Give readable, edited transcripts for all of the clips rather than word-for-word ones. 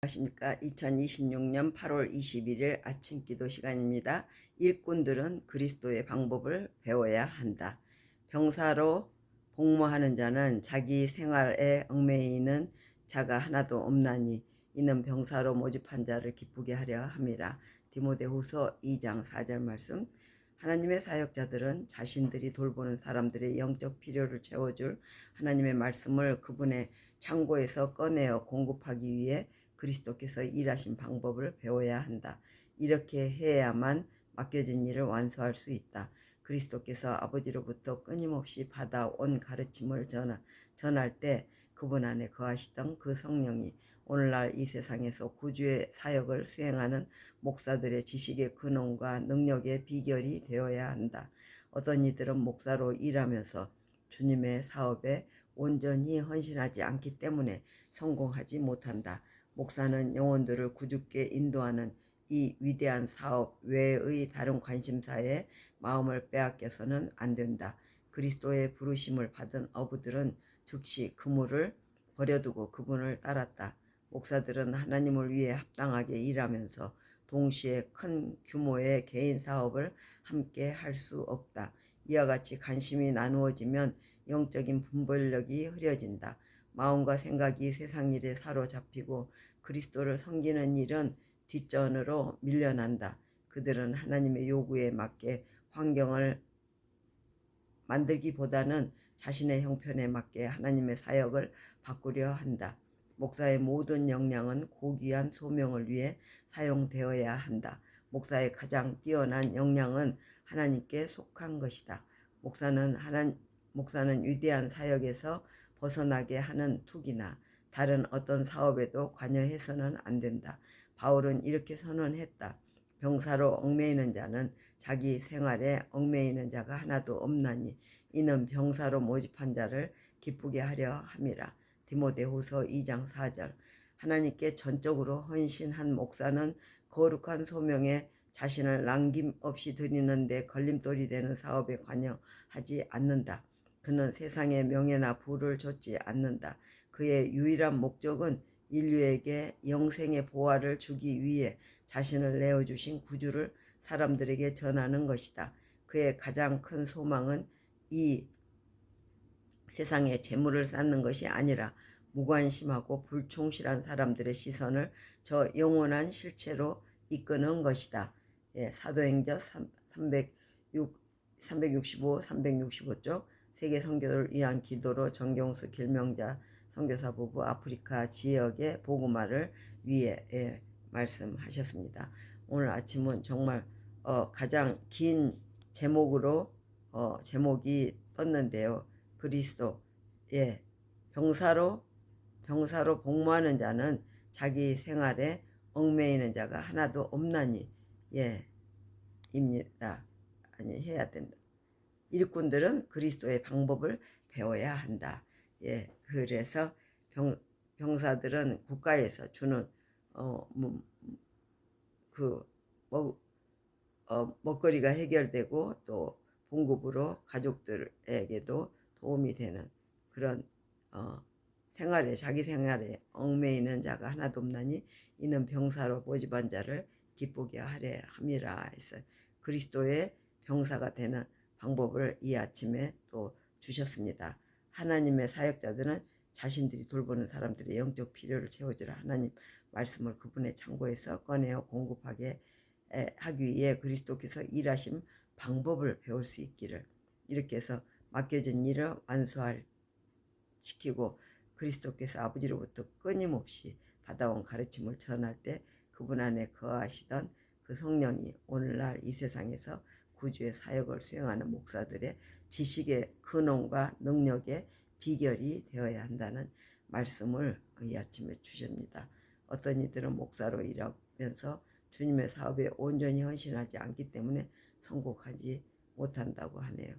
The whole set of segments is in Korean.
안녕하십니까. 2026년 8월 21일 아침 기도 시간입니다. 일꾼들은 그리스도의 방법을 배워야 한다. 병사로 복무하는 자는 자기 생활에 얽매이는 자가 하나도 없나니 이는 병사로 모집한 자를 기쁘게 하려 함이라. 디모데후서 2장 4절 말씀. 하나님의 사역자들은 자신들이 돌보는 사람들의 영적 필요를 채워줄 하나님의 말씀을 그분의 창고에서 꺼내어 공급하기 위해 그리스도께서 일하신 방법을 배워야 한다. 이렇게 해야만 맡겨진 일을 완수할 수 있다. 그리스도께서 아버지로부터 끊임없이 받아온 가르침을 전할 때 그분 안에 거하시던 그 성령이 오늘날 이 세상에서 구주의 사역을 수행하는 목사들의 지식의 근원과 능력의 비결이 되어야 한다. 어떤 이들은 목사로 일하면서 주님의 사업에 온전히 헌신하지 않기 때문에 성공하지 못한다. 목사는 영혼들을 구주께 인도하는 이 위대한 사업 외의 다른 관심사에 마음을 빼앗겨서는 안 된다. 그리스도의 부르심을 받은 어부들은 즉시 그물을 버려두고 그분을 따랐다. 목사들은 하나님을 위해 합당하게 일하면서 동시에 큰 규모의 개인 사업을 함께 할 수 없다. 이와 같이 관심이 나누어지면 영적인 분별력이 흐려진다. 마음과 생각이 세상 일에 사로잡히고 그리스도를 섬기는 일은 뒷전으로 밀려난다. 그들은 하나님의 요구에 맞게 환경을 만들기보다는 자신의 형편에 맞게 하나님의 사역을 바꾸려 한다. 목사의 모든 역량은 고귀한 소명을 위해 사용되어야 한다. 목사의 가장 뛰어난 역량은 하나님께 속한 것이다. 목사는 위대한 사역에서 벗어나게 하는 투기나 다른 어떤 사업에도 관여해서는 안 된다. 바울은 이렇게 선언했다. 병사로 얽매이는 자는 자기 생활에 얽매이는 자가 하나도 없나니 이는 병사로 모집한 자를 기쁘게 하려 함이라. 디모데후서 2장 4절. 하나님께 전적으로 헌신한 목사는 거룩한 소명에 자신을 남김없이 드리는 데 걸림돌이 되는 사업에 관여하지 않는다. 그는 세상의 명예나 부를 좇지 않는다. 그의 유일한 목적은 인류에게 영생의 보화를 주기 위해 자신을 내어주신 구주를 사람들에게 전하는 것이다. 그의 가장 큰 소망은 이 세상에 재물을 쌓는 것이 아니라 무관심하고 불충실한 사람들의 시선을 저 영원한 실체로 이끄는 것이다. 사도행전 365, 365쪽 세계 선교를 위한 기도로 정경수 길명자 선교사 부부 아프리카 지역의 복음화를 위해 말씀하셨습니다. 오늘 아침은 정말 가장 긴 제목으로 제목이 떴는데요. 그리스도 병사로 복무하는 자는 자기 생활에 얽매이는 자가 하나도 없나니 입니다. 아니 해야 된다. 일꾼들은 그리스도의 방법을 배워야 한다. 그래서 병사들은 국가에서 주는 먹거리가 해결되고 또 봉급으로 가족들에게도 도움이 되는 그런 자기 생활에 얽매이는 자가 하나도 없나니 이는 병사로 모집한 자를 기쁘게 하려 함이라 해서 그리스도의 병사가 되는 방법을 이 아침에 또 주셨습니다. 하나님의 사역자들은 자신들이 돌보는 사람들의 영적 필요를 채워주라 하나님 말씀을 그분의 창고에서 꺼내어 공급하게 하기 위해 그리스도께서 일하신 방법을 배울 수 있기를 이렇게 해서 맡겨진 일을 시키고 그리스도께서 아버지로부터 끊임없이 받아온 가르침을 전할 때 그분 안에 거하시던 그 성령이 오늘날 이 세상에서 구주의 사역을 수행하는 목사들의 지식의 근원과 능력의 비결이 되어야 한다는 말씀을 이 아침에 주십니다. 어떤 이들은 목사로 일하면서 주님의 사업에 온전히 헌신하지 않기 때문에 성공하지 못한다고 하네요.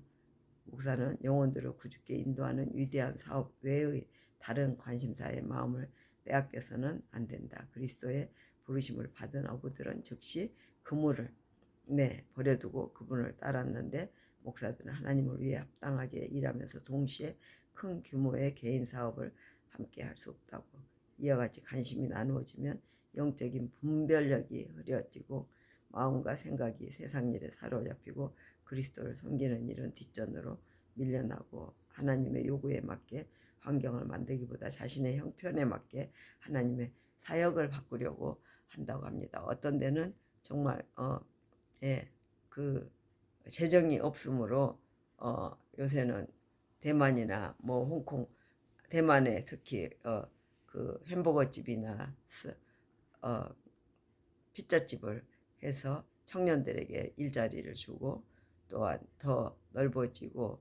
목사는 영혼들을 구주께 인도하는 위대한 사업 외의 다른 관심사의 마음을 빼앗겨서는 안 된다. 그리스도의 부르심을 받은 어부들은 즉시 그물을 버려두고 그분을 따랐는데 목사들은 하나님을 위해 합당하게 일하면서 동시에 큰 규모의 개인 사업을 함께 할 수 없다고. 이와 같이 관심이 나누어지면 영적인 분별력이 흐려지고 마음과 생각이 세상 일에 사로잡히고 그리스도를 섬기는 일은 뒷전으로 밀려나고 하나님의 요구에 맞게 환경을 만들기보다 자신의 형편에 맞게 하나님의 사역을 바꾸려고 한다고 합니다. 어떤 데는 정말 그 재정이 없으므로 요새는 대만이나 뭐 홍콩, 대만에 특히 그 햄버거 집이나 피자집을 해서 청년들에게 일자리를 주고 또한 더 넓어지고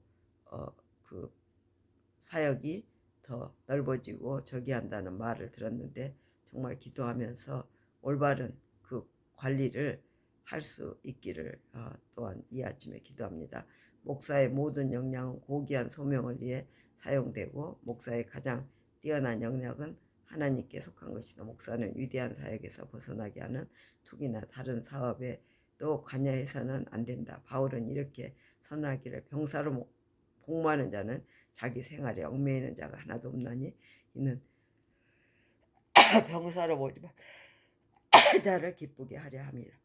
그 사역이 더 넓어지고 저기 한다는 말을 들었는데 정말 기도하면서 올바른 그 관리를 할 수 있기를 또한 이 아침에 기도합니다. 목사의 모든 역량은 고귀한 소명을 위해 사용되고 목사의 가장 뛰어난 역량은 하나님께 속한 것이다. 목사는 위대한 사역에서 벗어나게 하는 투기나 다른 사업에 또 관여해서는 안 된다. 바울은 이렇게 선언하기를 병사로 복무하는 자는 자기 생활에 얽매이는 자가 하나도 없나니 이는 병사로 모집한 자를 기쁘게 하려 함이라.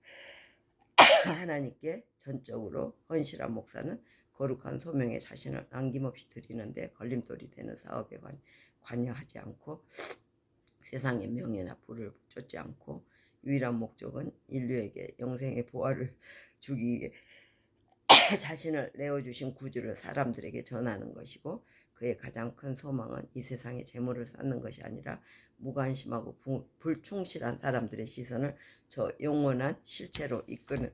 하나님께 전적으로 헌신한 목사는 거룩한 소명에 자신을 남김없이 드리는데 걸림돌이 되는 사업에 관여하지 않고 세상의 명예나 부를 쫓지 않고 유일한 목적은 인류에게 영생의 보화를 주기 위해 자신을 내어주신 구주를 사람들에게 전하는 것이고 그의 가장 큰 소망은 이 세상에 재물을 쌓는 것이 아니라 무관심하고 불충실한 사람들의 시선을 저 영원한 실체로 이끄는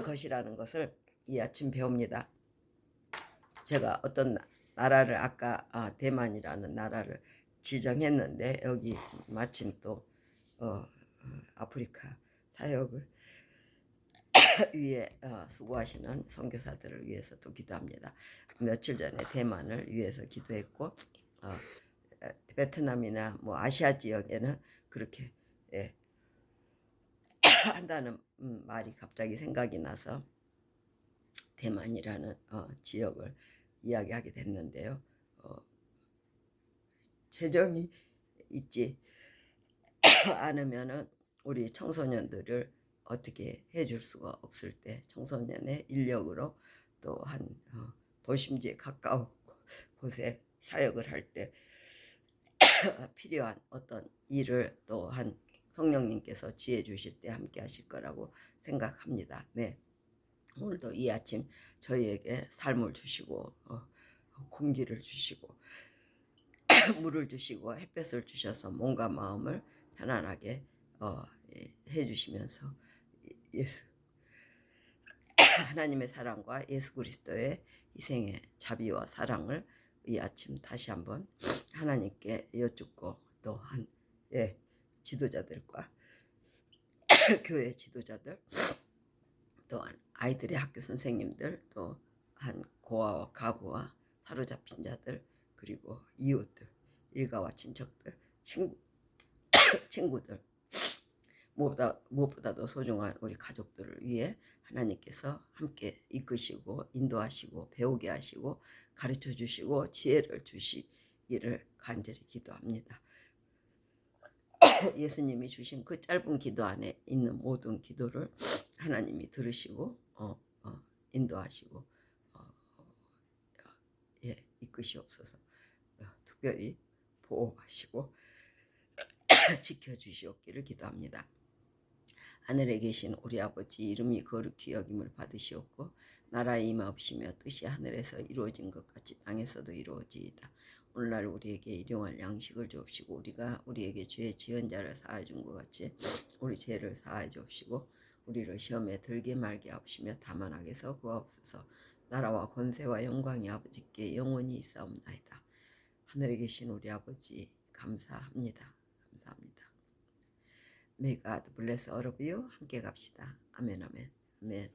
것이라는 것을 이 아침 배웁니다. 제가 어떤 나라를 아까 대만이라는 나라를 지정했는데 여기 마침 또 아프리카 사역을 위해 수고하시는 선교사들을 위해서도 기도합니다. 며칠 전에 대만을 위해서 기도했고 베트남이나 뭐 아시아 지역에는 그렇게 한다는 말이 갑자기 생각이 나서 대만이라는 지역을 이야기하게 됐는데요. 재정이 있지 않으면은 우리 청소년들을 어떻게 해줄 수가 없을 때 청소년의 인력으로 또한 도심지에 가까운 곳에 사역을 할 때 필요한 어떤 일을 또한 성령님께서 지혜 주실 때 함께 하실 거라고 생각합니다. 네. 오늘도 이 아침 저희에게 삶을 주시고 공기를 주시고 물을 주시고 햇볕을 주셔서 몸과 마음을 편안하게 해주시면서 예수 하나님의 사랑과 예수 그리스도의 희생의 자비와 사랑을 이 아침 다시 한번 하나님께 여쭙고 또한 지도자들과 교회 지도자들 또한 아이들의 학교 선생님들 또한 고아와 가부와 사로잡힌 자들 그리고 이웃들 일가와 친척들 친구들 무엇보다도 소중한 우리 가족들을 위해 하나님께서 함께 이끄시고 인도하시고 배우게 하시고 가르쳐 주시고 지혜를 주시기를 간절히 기도합니다. 예수님이 주신 그 짧은 기도 안에 있는 모든 기도를 하나님이 들으시고 인도하시고 이끄시옵소서. 특별히 보호하시고 지켜주시옵기를 기도합니다. 하늘에 계신 우리 아버지 이름이 거룩히 여김을 받으시옵고 나라의 임하옵시며 뜻이 하늘에서 이루어진 것 같이 땅에서도 이루어지이다. 오늘날 우리에게 일용할 양식을 주옵시고 우리가 우리에게 죄 지은 자를 사하여 준 것 같이 우리 죄를 사하여 주옵시고 우리를 시험에 들게 말게 하옵시며 다만 악에서 구하옵소서. 나라와 권세와 영광이 아버지께 영원히 있사옵나이다. 하늘에 계신 우리 아버지 감사합니다. 감사합니다. May God bless all of you. 함께 갑시다. 아멘 아멘 아멘.